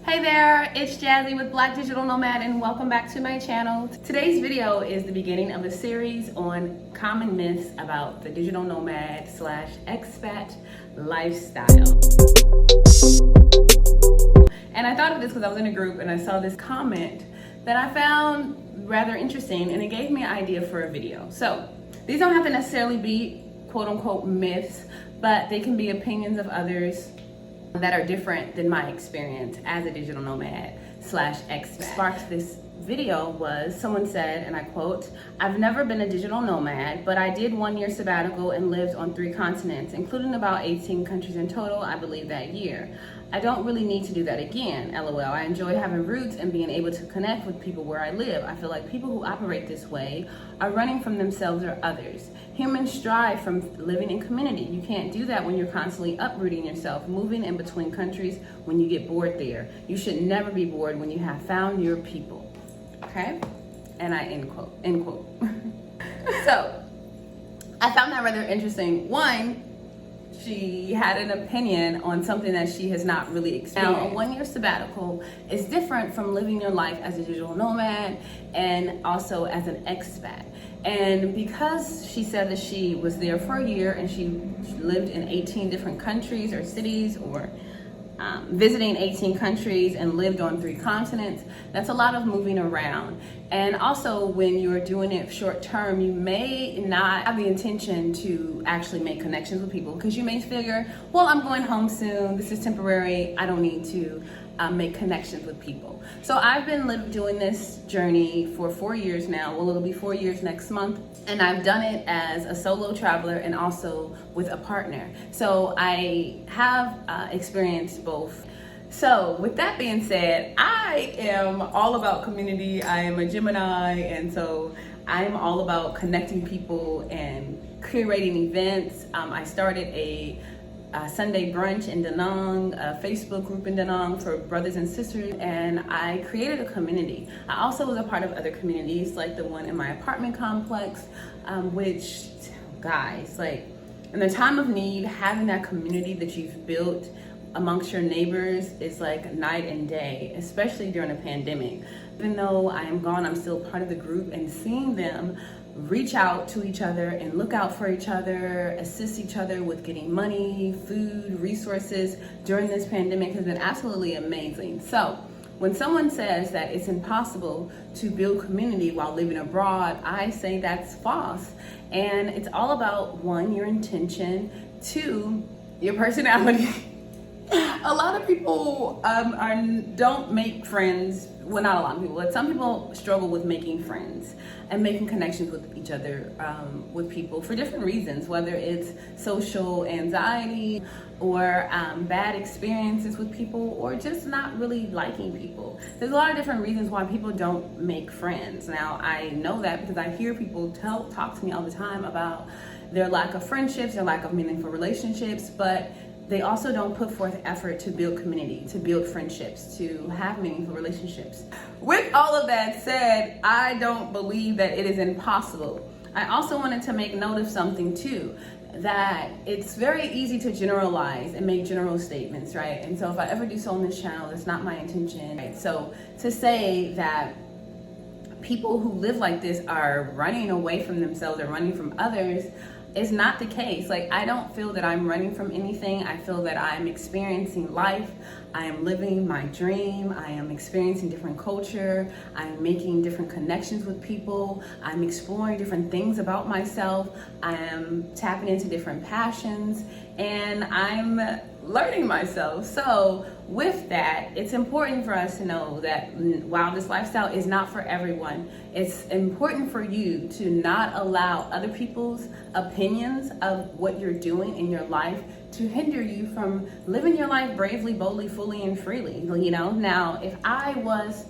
Hey there, it's Jazzy with Black Digital Nomad and welcome back to my channel. Today's video is the beginning of a series on common myths about the digital nomad / expat lifestyle. And I thought of this because I was in a group and I saw this comment that I found rather interesting and it gave me an idea for a video. So these don't have to necessarily be quote unquote myths, but they can be opinions of others that are different than my experience as a digital nomad / expat. Sparked this video was someone said, and I quote, "I've never been a digital nomad, but I did 1 year sabbatical and lived on 3 continents, including about 18 countries in total, I believe that year. I don't really need to do that again, LOL. I enjoy having roots and being able to connect with people where I live. I feel like people who operate this way are running from themselves or others. Humans strive from living in community. You can't do that when you're constantly uprooting yourself, moving in between countries when you get bored there. You should never be bored when you have found your people." Okay? And I end quote. So, I found that rather interesting. One, she had an opinion on something that she has not really experienced. Now, a 1 year sabbatical is different from living your life as a digital nomad and also as an expat. And because she said that she was there for a year and she lived in 18 different countries or cities or visiting 18 countries and lived on 3 continents, that's a lot of moving around. And also when you're doing it short term, you may not have the intention to actually make connections with people because you may figure, well, I'm going home soon, this is temporary, I don't need to make connections with people. So I've been doing this journey for 4 years now. Well, it'll be 4 years next month. And I've done it as a solo traveler and also with a partner. So I have experienced both. So with that being said, I am all about community. I am a Gemini, and so I'm all about connecting people and curating events. I started a Sunday brunch in Da Nang, a Facebook group in Da Nang for brothers and sisters, and I created a community. I also was a part of other communities like the one in my apartment complex, which, guys, like in the time of need, having that community that you've built amongst your neighbors is like night and day, especially during a pandemic. Even though I am gone, I'm still part of the group, and seeing them reach out to each other and look out for each other, assist each other with getting money, food, resources during this pandemic has been absolutely amazing. So when someone says that it's impossible to build community while living abroad, I say that's false. And it's all about 1, your intention, 2, your personality. A lot of people don't make friends. Well, not a lot of people, but some people struggle with making friends and making connections with each other, with people for different reasons, whether it's social anxiety or bad experiences with people or just not really liking people. There's a lot of different reasons why people don't make friends. Now, I know that because I hear people talk to me all the time about their lack of friendships, their lack of meaningful relationships, but they also don't put forth effort to build community, to build friendships, to have meaningful relationships. With all of that said, I don't believe that it is impossible. I also wanted to make note of something too, that it's very easy to generalize and make general statements, right? And so if I ever do so on this channel, that's not my intention, right? So to say that people who live like this are running away from themselves or running from others is not the case. Like, I don't feel that I'm running from anything. I feel that I'm experiencing life. I am living my dream. I am experiencing different culture. I'm making different connections with people. I'm exploring different things about myself. I am tapping into different passions and I'm learning myself. So with that, it's important for us to know that while this lifestyle is not for everyone, it's important for you to not allow other people's opinions of what you're doing in your life to hinder you from living your life bravely, boldly, fully, and freely. You know, now if I was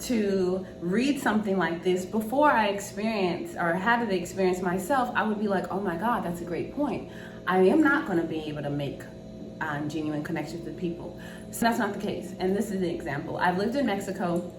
to read something like this before I experience or had the experience myself, I would be like, oh my God, that's a great point. I am not going to be able to make genuine connections with people. So that's not the case. And this is an example. I've lived in Mexico,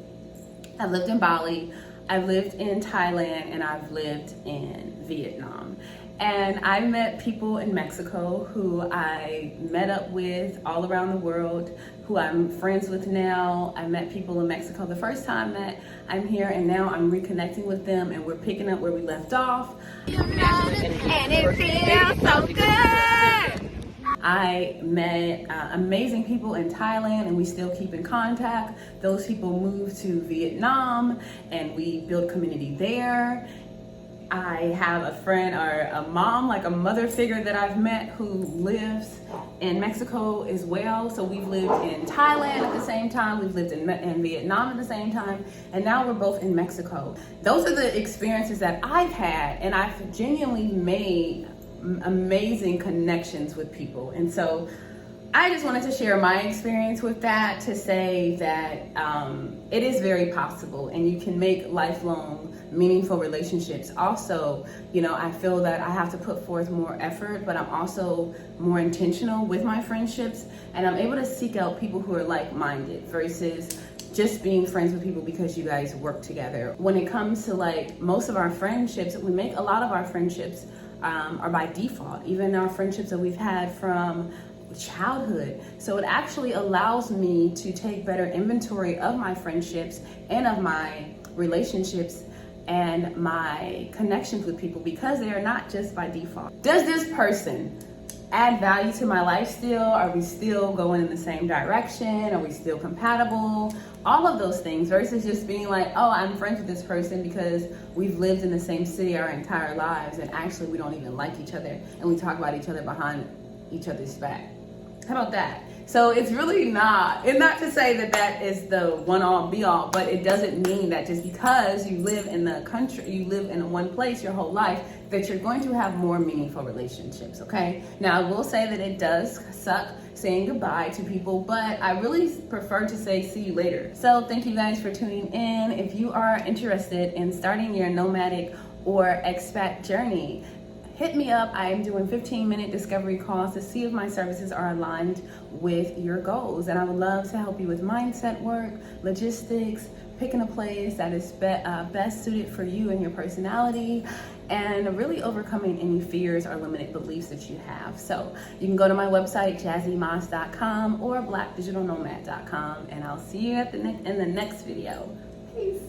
I've lived in Bali, I've lived in Thailand, and I've lived in Vietnam. And I met people in Mexico who I met up with all around the world, who I'm friends with now. I met people in Mexico the first time that I'm here, and now I'm reconnecting with them, and we're picking up where we left off. And it feels so good. I met amazing people in Thailand, and we still keep in contact. Those people moved to Vietnam, and we built community there. I have a friend or a mom, like a mother figure that I've met who lives in Mexico as well. So we've lived in Thailand at the same time, we've lived in Vietnam at the same time, and now we're both in Mexico. Those are the experiences that I've had, and I've genuinely made amazing connections with people. And so I just wanted to share my experience with that, to say that it is very possible, and you can make lifelong meaningful relationships. Also, you know, I feel that I have to put forth more effort, but I'm also more intentional with my friendships, and I'm able to seek out people who are like-minded versus just being friends with people because you guys work together. When it comes to like most of our friendships, we make a lot of our friendships are by default, even our friendships that we've had from childhood. So it actually allows me to take better inventory of my friendships and of my relationships and my connections with people, because they are not just by default. Does this person add value to my life still? Are we still going in the same direction? Are we still compatible? All of those things, versus just being like, oh, I'm friends with this person because we've lived in the same city our entire lives, and actually we don't even like each other, and we talk about each other behind each other's back. How about that? So it's really not, and not to say that that is the one all be all, but it doesn't mean that just because you live in the country, you live in one place your whole life, that you're going to have more meaningful relationships, okay? Now, I will say that it does suck saying goodbye to people, but I really prefer to say see you later. So thank you guys for tuning in. If you are interested in starting your nomadic or expat journey, hit me up. I am doing 15-minute discovery calls to see if my services are aligned with your goals. And I would love to help you with mindset work, logistics, picking a place that is best suited for you and your personality, and really overcoming any fears or limited beliefs that you have. So you can go to my website, jazzymoss.com or blackdigitalnomad.com, and I'll see you in the next video. Peace.